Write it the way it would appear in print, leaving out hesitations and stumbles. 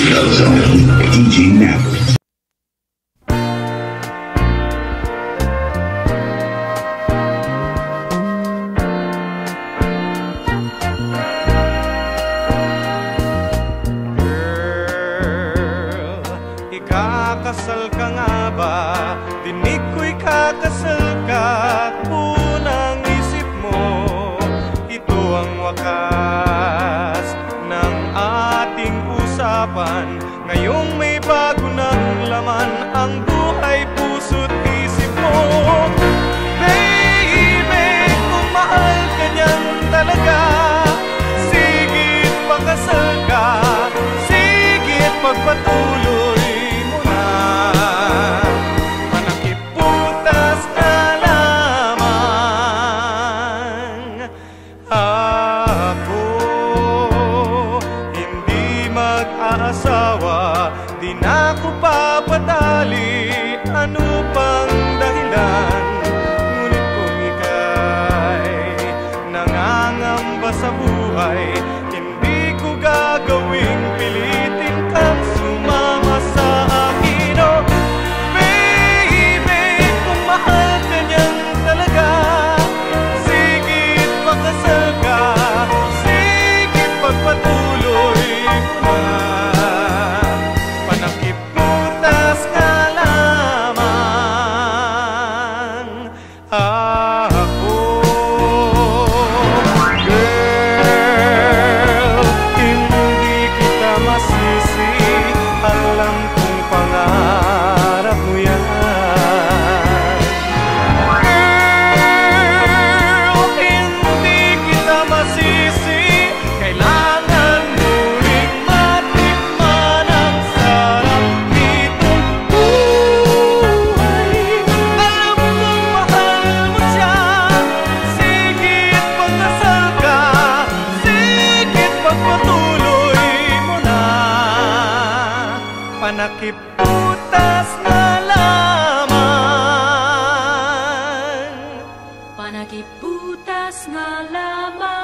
Love Zone, DJ Maverick. Ikakasal ka nga ba? Dinig ko'y kakasal ka. Unang isip mo, ito ang wakas ng ating usapan. Ngayong may bago ng laman ang buhay, puso't isip mo. Baby, kung mahal ka niyan talaga, sigit pakasal ka, sigit pagpatuloy. Di na ko papadali, ano pang dahilan? Ngunit kung ika'y nangangamba sa buhay, hindi ko gagawing pilitin kang sumama sa akin. Oh, baby, kung mahal ka niyan talaga, sigit pakasal ka, sigit pagpatuloy mo na. Panakiputas na lamang, panakiputas nga lamang.